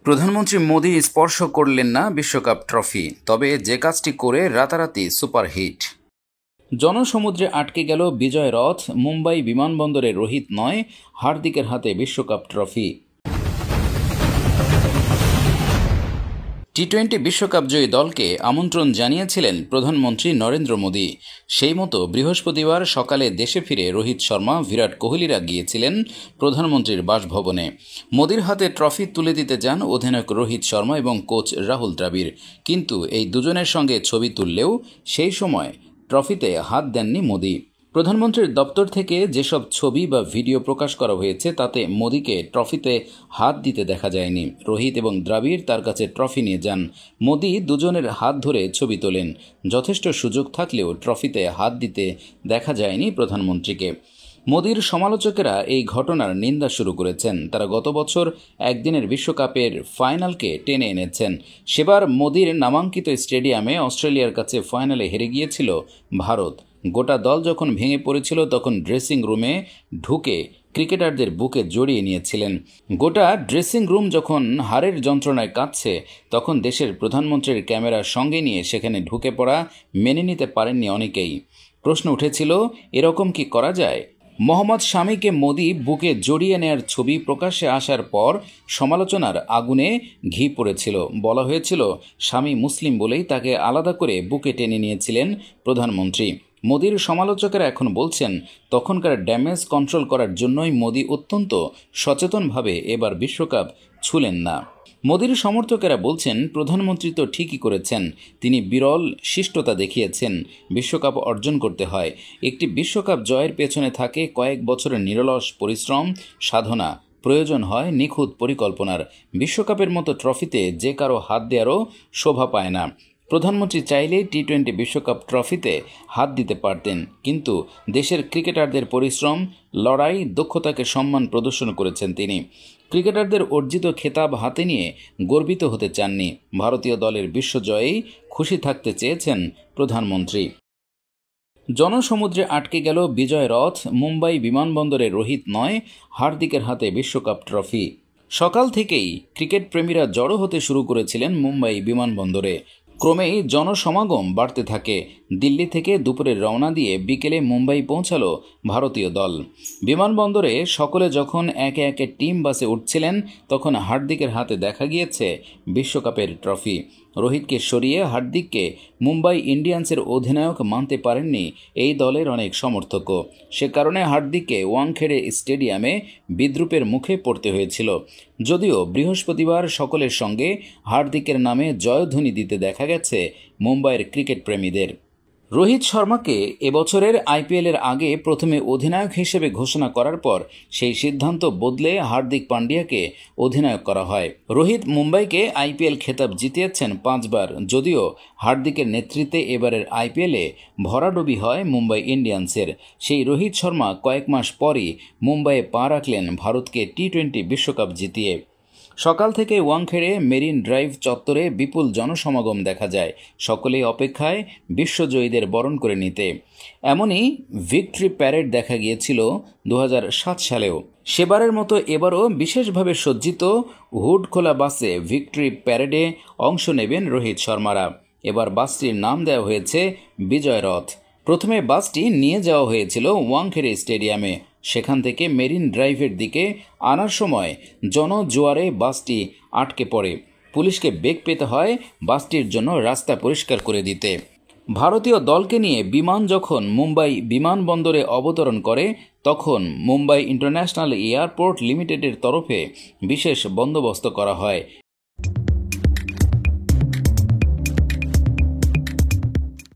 প্রধানমন্ত্রী মোদি স্পর্শ করলেন না বিশ্বকাপ ট্রফি, তবে যে কাজটি করে রাতারাতি সুপারহিট। জনসমুদ্রে আটকে গেল বিজয় রথ, মুম্বাই বিমানবন্দরে রোহিত নয়, হার্দিকের হাতে বিশ্বকাপ ট্রফি। টি-20 বিশ্বকাপ জয়ী দলকে আমন্ত্রণ জানিয়েছিলেন প্রধানমন্ত্রী নরেন্দ্র মোদি। সেই মতো বৃহস্পতিবার সকালে দেশে ফিরে রোহিত শর্মা, বিরাট কোহলিরা গিয়েছিলেন প্রধানমন্ত্রীর বাসভবনে। মোদির হাতে ট্রফি তুলে দিতে যান অধিনায়ক রোহিত শর্মা এবং কোচ রাহুল দ্রাবিড়, কিন্তু এই দুজনের সঙ্গে ছবি তুললেও সেই সময় ট্রফিতে হাত দেননি মোদি। প্রধানমন্ত্রীর দপ্তর থেকে যেসব ছবি বা ভিডিও প্রকাশ করা হয়েছে তাতে মোদিকে ট্রফিতে হাত দিতে দেখা যায়নি। রোহিত এবং দ্রাবিড় তার কাছে ট্রফি নিয়ে যান। মোদি দুজনের হাত ধরে ছবি তোলেন। যথেষ্ট সুযোগ থাকলেও ট্রফিতে হাত দিতে দেখা যায়নি প্রধানমন্ত্রীকে। মোদির সমালোচকেরা এই ঘটনার নিন্দা শুরু করেছেন। তারা গত বছর একদিনের বিশ্বকাপের ফাইনালকে টেনে এনেছেন। সেবার মোদির নামাঙ্কিত স্টেডিয়ামে অস্ট্রেলিয়ার কাছে ফাইনালে হেরে গিয়েছিল ভারত। গোটা দল যখন ভেঙে পড়েছিল তখন ড্রেসিং রুমে ঢুকে ক্রিকেটারদের বুকে জড়িয়ে নিয়েছিলেন। গোটা ড্রেসিং রুম যখন হারের যন্ত্রণায় কাঁদছে তখন দেশের প্রধানমন্ত্রীর ক্যামেরা সঙ্গে নিয়ে সেখানে ঢুকে পড়া মেনে নিতে পারেননি অনেকেই। প্রশ্ন উঠেছিল, এরকম কি করা যায়? মোহাম্মদ শামিকে মোদি বুকে জড়িয়ে নেয়ার ছবি প্রকাশ্যে আসার পর সমালোচনার আগুনে ঘি পড়েছিল। বলা হয়েছিল শামি মুসলিম বলেই তাকে আলাদা করে বুকে টেনে নিয়েছিলেন প্রধানমন্ত্রী। মোদির সমালোচকেরা এখন বলছেন, তখনকার ড্যামেজ কন্ট্রোল করার জন্যই মোদি অত্যন্ত সচেতনভাবে এবার বিশ্বকাপ ছুঁলেন না। মোদির সমর্থকেরা বলছেন, প্রধানমন্ত্রী তো ঠিকই করেছেন, তিনি বিরল শিষ্টতা দেখিয়েছেন। বিশ্বকাপ অর্জন করতে হয়, একটি বিশ্বকাপ জয়ের পেছনে থাকে কয়েক বছরের নিরলস পরিশ্রম, সাধনা। প্রয়োজন হয় নিখুঁত পরিকল্পনার। বিশ্বকাপের মতো ট্রফিতে যে কারো হাত দেওয়ারও শোভা পায় না। প্রধানমন্ত্রী চাইলেই টি-20 বিশ্বকাপ ট্রফিতে হাত দিতে পারতেন, কিন্তু দেশের ক্রিকেটারদের পরিশ্রম, লড়াই, দক্ষতাকে সম্মান প্রদর্শন করেছেন তিনি। ক্রিকেটারদের অর্জিত খেতাব হাতে নিয়ে গর্বিত হতে চাননি। ভারতীয় দলের বিশ্বজয়েই খুশি থাকতে চেয়েছেন প্রধানমন্ত্রী। জনসমুদ্রে আটকে গেল বিজয় রথ, মুম্বাই বিমানবন্দরে রোহিত নয়, হার্দিকের হাতে বিশ্বকাপ ট্রফি। সকাল থেকেই ক্রিকেট প্রেমীরা জড়ো হতে শুরু করেছিলেন মুম্বাই বিমানবন্দরে। ক্রমেই জনসমাগম বাড়তে থাকে। দিল্লি থেকে দুপুরে রওনা দিয়ে বিকেলে মুম্বাই পৌঁছালো ভারতীয় দল। বিমানবন্দরে সকলে যখন একে একে টিম বাসে উঠছিলেন তখন হার্দিকের হাতে দেখা গিয়েছে বিশ্বকাপের ট্রফি। রোহিতকে সরিয়ে হার্দিককে মুম্বাই ইন্ডিয়ান্সের অধিনায়ক মানতে পারেননি এই দলের অনেক সমর্থকও। সে কারণে হার্দিককে ওয়াংখেড়ে স্টেডিয়ামে বিদ্রূপের মুখে পড়তে হয়েছিল। যদিও বৃহস্পতিবার সকলের সঙ্গে হার্দিকের নামে জয়ধ্বনি দিতে দেখা গেছে মুম্বাইয়ের ক্রিকেট প্রেমীদের। রোহিত শর্মাকে এবছরের আইপিএলের আগে প্রথমে অধিনায়ক হিসেবে ঘোষণা করার পর সেই সিদ্ধান্ত বদলে হার্দিক পান্ডিয়াকে অধিনায়ক করা হয়। রোহিত মুম্বাইকে আইপিএল খেতাব জিতিয়েছেন 5 বার। যদিও হার্দিকের নেতৃত্বে এবারের আইপিএলে ভরাডুবি হয় মুম্বাই ইন্ডিয়ান্সের। সেই রোহিত শর্মা কয়েক মাস পরই মুম্বাইয়ে পা রাখলেন ভারতকে টি-20 বিশ্বকাপ জিতিয়ে। সকাল থেকে ওয়াংখেড়ে মেরিন ড্রাইভ চত্বরে বিপুল জনসমাগম দেখা যায়। সকলেই অপেক্ষায় বিশ্বজয়ীদের বরণ করে নিতে। এমনই ভিক্টরি প্যারেড দেখা গিয়েছিল 2007 সালেও। সেবারের মতো এবারও বিশেষভাবে সজ্জিত হুড খোলা বাসে ভিক্টরি প্যারেডে অংশ নেবেন রোহিত শর্মারা। এবার বাসটির নাম দেওয়া হয়েছে বিজয় রথ। প্রথমে বাসটি নিয়ে যাওয়া হয়েছিল ওয়াংখেড়ে স্টেডিয়ামে। সেখান থেকে মেরিন ড্রাইভের দিকে আনার সময় জনজোয়ারে বাসটি আটকে পড়ে। পুলিশকে বেগ পেতে হয় বাসটির জন্য রাস্তা পরিষ্কার করে দিতে। ভারতীয় দলকে নিয়ে বিমান যখন মুম্বাই বিমানবন্দরে অবতরণ করে তখন মুম্বাই ইন্টারন্যাশনাল এয়ারপোর্ট লিমিটেডের তরফে বিশেষ বন্দোবস্ত করা হয়।